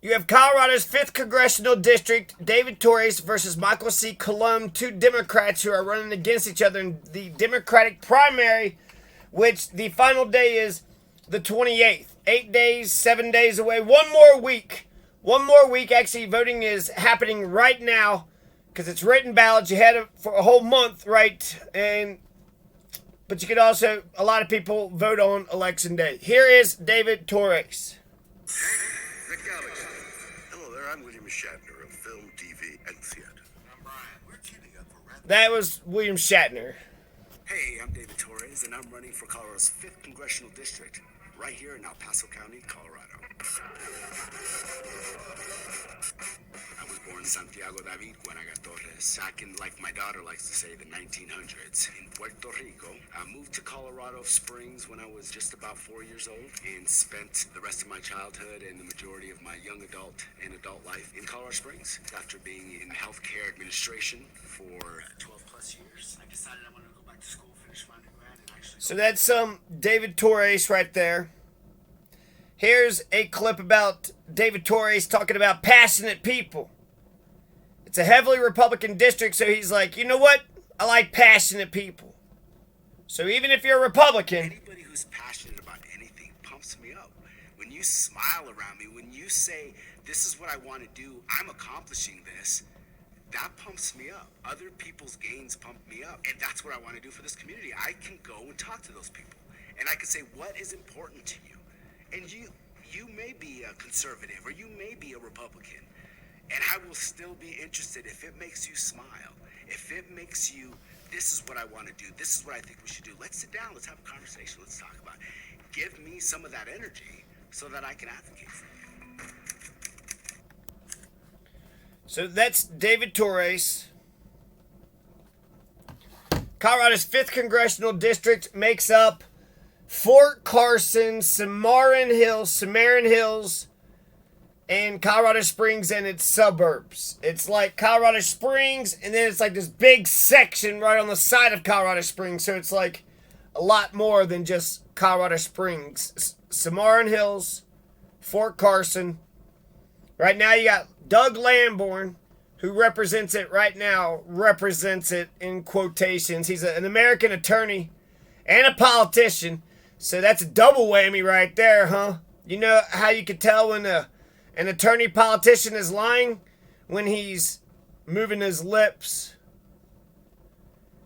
You have Colorado's 5th Congressional District, David Torres versus Michael C. Colombe, two Democrats who are running against each other in the Democratic primary, which the final day is the 28th. 8 days, 7 days away. One more week. One more week. Actually, voting is happening right now because it's written ballots. You had it for a whole month, right? But you could also, a lot of people vote on election day. Here is David Torres. The Galaxy. Hello there, I'm William Shatner of film, TV, and theater. I'm Brian. We're tuning up for Red. That was William Shatner. Hey, I'm David Torres, and I'm running for Colorado's 5th Congressional District, right here in Paso County, Colorado. I was born in Santiago David, Torres, back in, like my daughter likes to say, the 1900s. In Puerto Rico, I moved to Colorado Springs when I was just about 4 years old and spent the rest of my childhood and the majority of my young adult and adult life in Colorado Springs. After being in healthcare administration for 12 plus years, I decided I wanted to go back to school, finish my undergrad, and actually... So that's David Torres right there. Here's a clip about David Torres talking about passionate people. It's a heavily Republican district, so he's like, you know what? I like passionate people. So even if you're a Republican... Anybody who's passionate about anything pumps me up. When you smile around me, when you say, this is what I want to do, I'm accomplishing this, that pumps me up. Other people's gains pump me up. And that's what I want to do for this community. I can go and talk to those people. And I can say, what is important to you? And you may be a conservative or you may be a Republican. And I will still be interested if it makes you smile. If it makes you, this is what I want to do. This is what I think we should do. Let's sit down. Let's have a conversation. Let's talk about it. Give me some of that energy so that I can advocate for you. So that's David Torres. Colorado's 5th Congressional District makes up Fort Carson, Cimarron Hills, and Colorado Springs and its suburbs. It's like Colorado Springs, and then it's like this big section right on the side of Colorado Springs. So it's like a lot more than just Colorado Springs. Cimarron Hills, Fort Carson. Right now you got Doug Lamborn, who represents it right now, represents it in quotations. He's an American attorney and a politician. So that's a double whammy right there, huh? You know how you can tell when an attorney politician is lying? When he's moving his lips.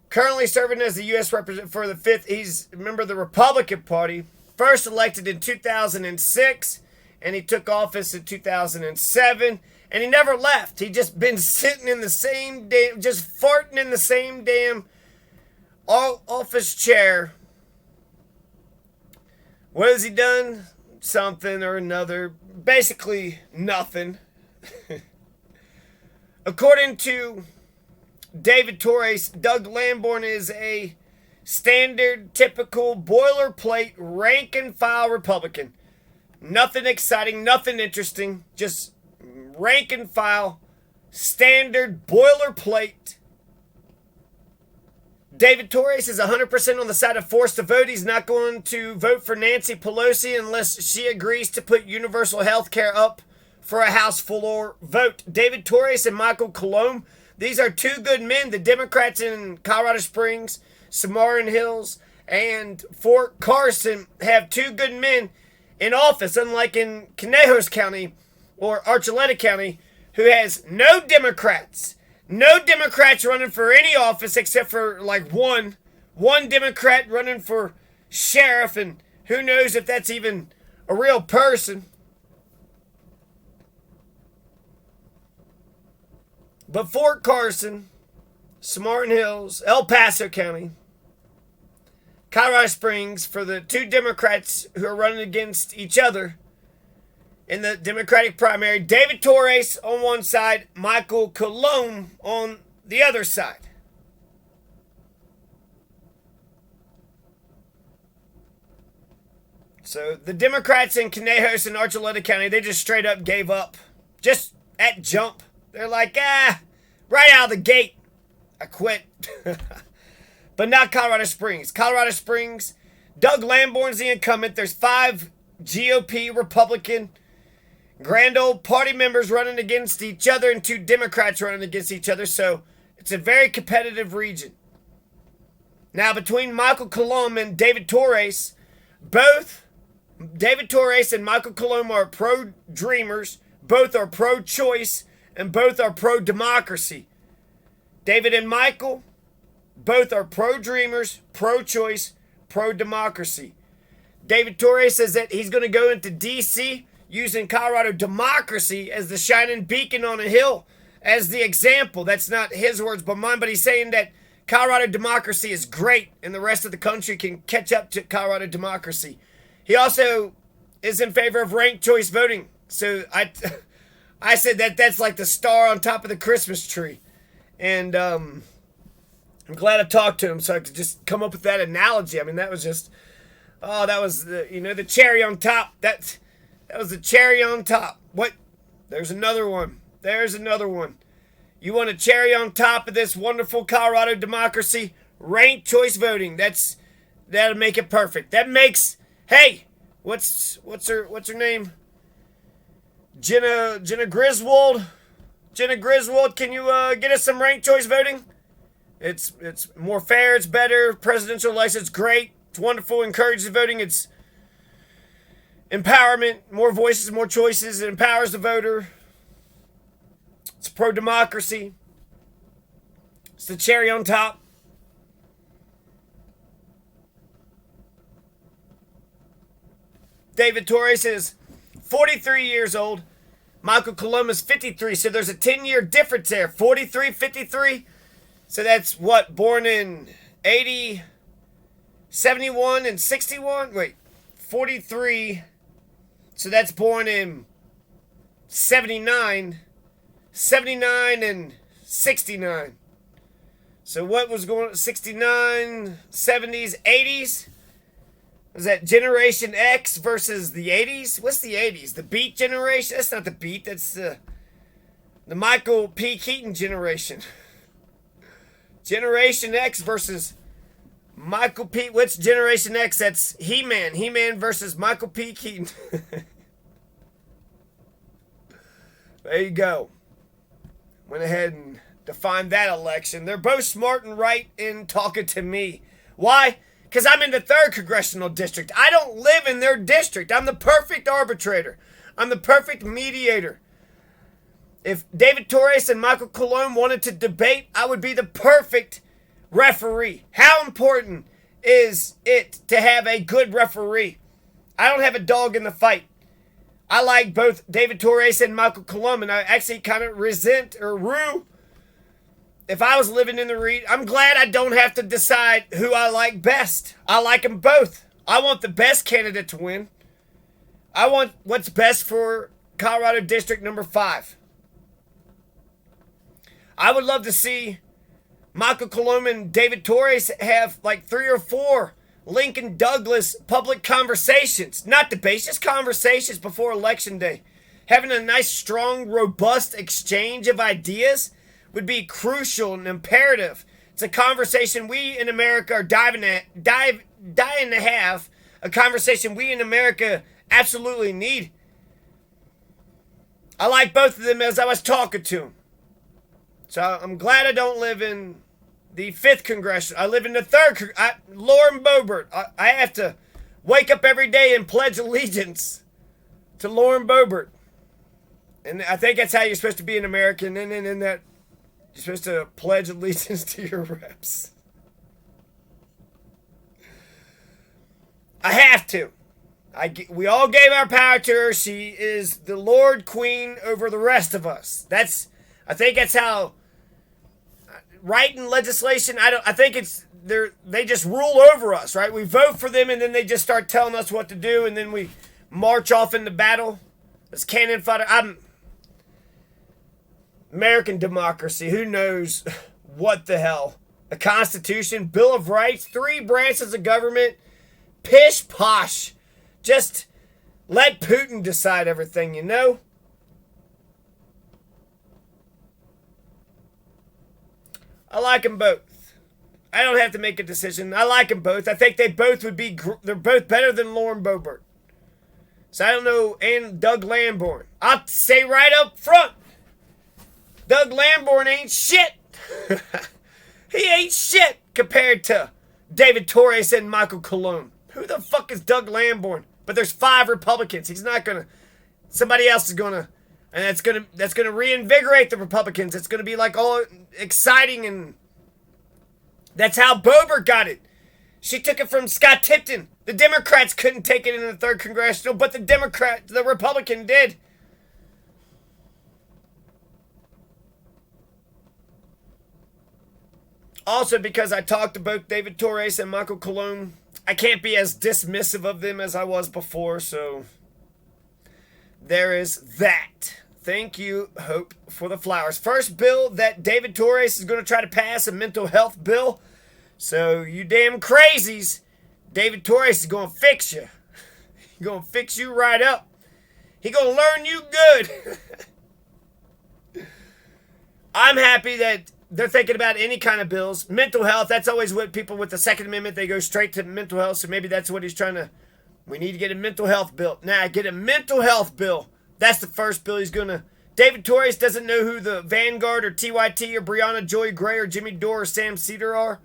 Currently serving as the U.S. representative for the 5th. He's a member of the Republican Party. First elected in 2006. And he took office in 2007. And he never left. He just been sitting in the same damn, just farting in the same damn office chair. What has he done? Something or another. Basically, nothing. According to David Torres, Doug Lamborn is a standard, typical, boilerplate, rank-and-file Republican. Nothing exciting, nothing interesting. Just rank-and-file, standard, boilerplate. David Torres is 100% on the side of forced to vote. He's not going to vote for Nancy Pelosi unless she agrees to put universal health care up for a House floor vote. David Torres and Michael Colombe, these are two good men. The Democrats in Colorado Springs, Cimarron Hills, and Fort Carson have two good men in office, unlike in Conejos County or Archuleta County, who has no Democrats. No Democrats running for any office except for like one Democrat running for sheriff, and who knows if that's even a real person. But Fort Carson, Cimarron Hills, El Paso County, Colorado Springs, for the two Democrats who are running against each other in the Democratic primary, David Torres on one side, Michael Colombe on the other side. So the Democrats in Conejos and Archuleta County, they just straight up gave up. Just at jump. They're like, right out of the gate, I quit. But not Colorado Springs. Colorado Springs, Doug Lamborn's the incumbent. There's 5 GOP Republican grand old party members running against each other and two Democrats running against each other. So it's a very competitive region. Now, between Michael Colombe and David Torres, both David Torres and Michael Colombe are pro-dreamers, both are pro-choice, and both are pro-democracy. David and Michael, both are pro-dreamers, pro-choice, pro-democracy. David Torres says that he's going to go into D.C. using Colorado democracy as the shining beacon on a hill, as the example. That's not his words but mine, but he's saying that Colorado democracy is great and the rest of the country can catch up to Colorado democracy. He also is in favor of ranked choice voting. So I said that that's like the star on top of the Christmas tree. And I'm glad I talked to him so I could just come up with that analogy. I mean, that was just, that was the cherry on top. That was the cherry on top. What? There's another one. There's another one. You want a cherry on top of this wonderful Colorado democracy? Ranked choice voting. That'll make it perfect. That makes, hey, what's her name? Jenna Griswold. Jenna Griswold, can you get us some ranked choice voting? It's more fair, it's better. Presidential license, great. It's wonderful, encourages voting. It's empowerment, more voices, more choices. It empowers the voter. It's pro-democracy. It's the cherry on top. David Torres is 43 years old. Michael Colombe is 53. So there's a 10-year difference there. 43, 53. So that's what? Born in 80, 71, and 61? Wait. 43. So that's born in 79. 79 and 69. So what was going on? 69, 70s, 80s? Was that Generation X versus the 80s? What's the 80s? The Beat generation? That's not the Beat. That's the Michael P. Keaton generation. Generation X versus Michael P. What's Generation X? That's He-Man. He-Man versus Michael P. Keaton. There you go. Went ahead and defined that election. They're both smart and right in talking to me. Why? Because I'm in the 3rd Congressional District. I don't live in their district. I'm the perfect arbitrator. I'm the perfect mediator. If David Torres and Michael Colombe wanted to debate, I would be the perfect referee. How important is it to have a good referee? I don't have a dog in the fight. I like both David Torres and Michael Colombe, and I actually kind of resent or rue. If I was living in the region, I'm glad I don't have to decide who I like best. I like them both. I want the best candidate to win. I want what's best for Colorado District number 5. I would love to see Michael Colombe and David Torres have like 3 or 4 Lincoln Douglas public conversations. Not debates, just conversations before Election Day. Having a nice, strong, robust exchange of ideas would be crucial and imperative. It's a conversation we in America are dying to have. A conversation we in America absolutely need. I like both of them as I was talking to them. So I'm glad I don't live in the 5th Congressional. I live in the 3rd. Lauren Boebert. I have to wake up every day and pledge allegiance to Lauren Boebert. And I think that's how you're supposed to be an American. And in that, you're supposed to pledge allegiance to your reps. I have to. We all gave our power to her. She is the Lord Queen over the rest of us. I think that's how writing legislation. I think it's they just rule over us, right? We vote for them and then they just start telling us what to do and then we march off into battle. It's cannon fodder. American democracy. Who knows what the hell? A constitution, Bill of Rights, 3 branches of government. Pish posh. Just let Putin decide everything, you know? I like them both. I don't have to make a decision. I like them both. I think they both would be, they're both better than Lauren Boebert. So I don't know. And Doug Lamborn. I'll say right up front, Doug Lamborn ain't shit. He ain't shit compared to David Torres and Michael Colombe. Who the fuck is Doug Lamborn? But there's 5 Republicans. He's not gonna. Somebody else is gonna, and that's gonna reinvigorate the Republicans. It's gonna be like all exciting, and that's how Boebert got it. She took it from Scott Tipton. The Democrats couldn't take it in the 3rd Congressional, but the Republican did. Also, because I talked to both David Torres and Michael Colombe, I can't be as dismissive of them as I was before, so there is that. Thank you, Hope, for the flowers. First bill that David Torres is going to try to pass, a mental health bill. So, you damn crazies, David Torres is going to fix you. He's going to fix you right up. He's going to learn you good. I'm happy that they're thinking about any kind of bills. Mental health, that's always what people with the Second Amendment, they go straight to mental health. So maybe that's what he's trying to, we need to get a mental health bill. Nah, get a mental health bill. That's the first bill he's going to. David Torres doesn't know who the Vanguard or TYT or Breonna Joy Gray or Jimmy Dore or Sam Cedar are.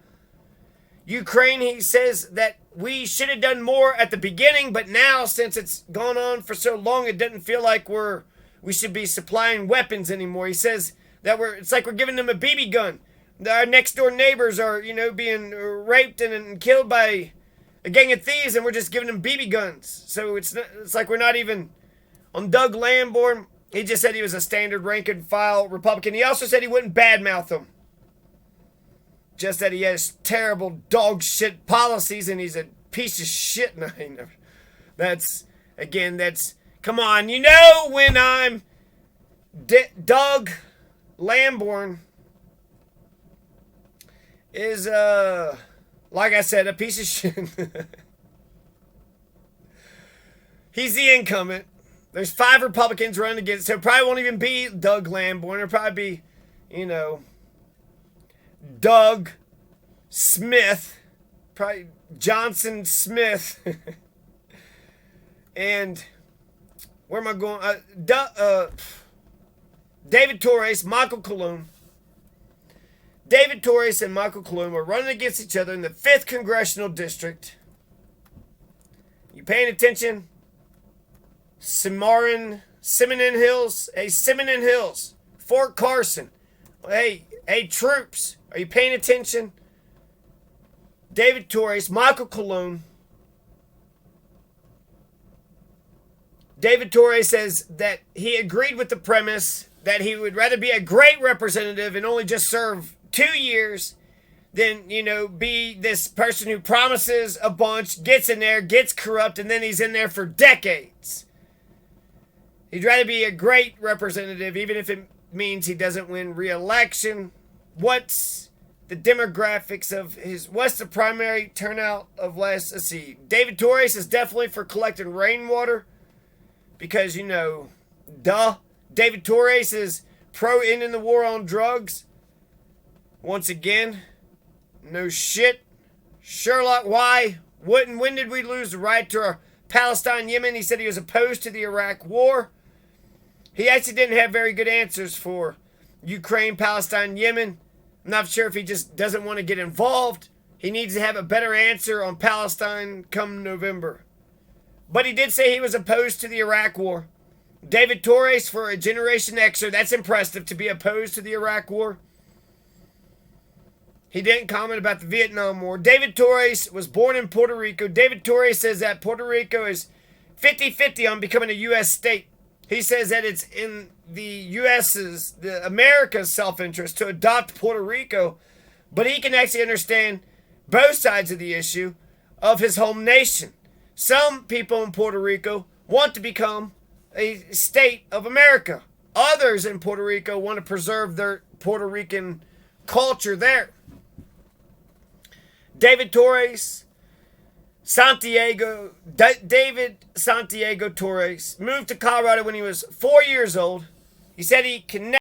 Ukraine, he says that we should have done more at the beginning, but now since it's gone on for so long, it doesn't feel like we should be supplying weapons anymore. He says that it's like we're giving them a BB gun. Our next door neighbors are, being raped and killed by a gang of thieves, and we're just giving them BB guns. So it's like we're not even on Doug Lamborn. He just said he was a standard rank and file Republican. He also said he wouldn't badmouth them. Just that he has terrible dog shit policies and he's a piece of shit. Come on. When I'm Doug Lamborn is, like I said, a piece of shit. He's the incumbent. There's 5 Republicans running against, so it probably won't even be Doug Lamborn. It'll probably be, Doug Smith, probably Johnson Smith, and where am I going? David Torres, Michael Colombe. David Torres and Michael Colombe are running against each other in the 5th Congressional District. You paying attention? Cimarron Hills. Hey, Cimarron Hills. Fort Carson. Hey, troops. Are you paying attention? David Torres, Michael Colombe. David Torres says that he agreed with the premise that he would rather be a great representative and only just serve 2 years than, be this person who promises a bunch, gets in there, gets corrupt, and then he's in there for decades. He'd rather be a great representative, even if it means he doesn't win re-election. What's the demographics of what's the primary turnout of let's see. David Torres is definitely for collecting rainwater because, David Torres is pro-ending the war on drugs. Once again, no shit. Sherlock, why? When did we lose the right to our Palestine, Yemen? He said he was opposed to the Iraq war. He actually didn't have very good answers for Ukraine, Palestine, Yemen. I'm not sure if he just doesn't want to get involved. He needs to have a better answer on Palestine come November. But he did say he was opposed to the Iraq war. David Torres, for a Generation Xer, that's impressive to be opposed to the Iraq war. He didn't comment about the Vietnam War. David Torres was born in Puerto Rico. David Torres says that Puerto Rico is 50-50 on becoming a U.S. state. He says that it's in the America's self-interest to adopt Puerto Rico, but he can actually understand both sides of the issue of his home nation. Some people in Puerto Rico want to become a state of America. Others in Puerto Rico want to preserve their Puerto Rican culture there. David Torres, David Santiago Torres moved to Colorado when he was 4 years old. He said he connected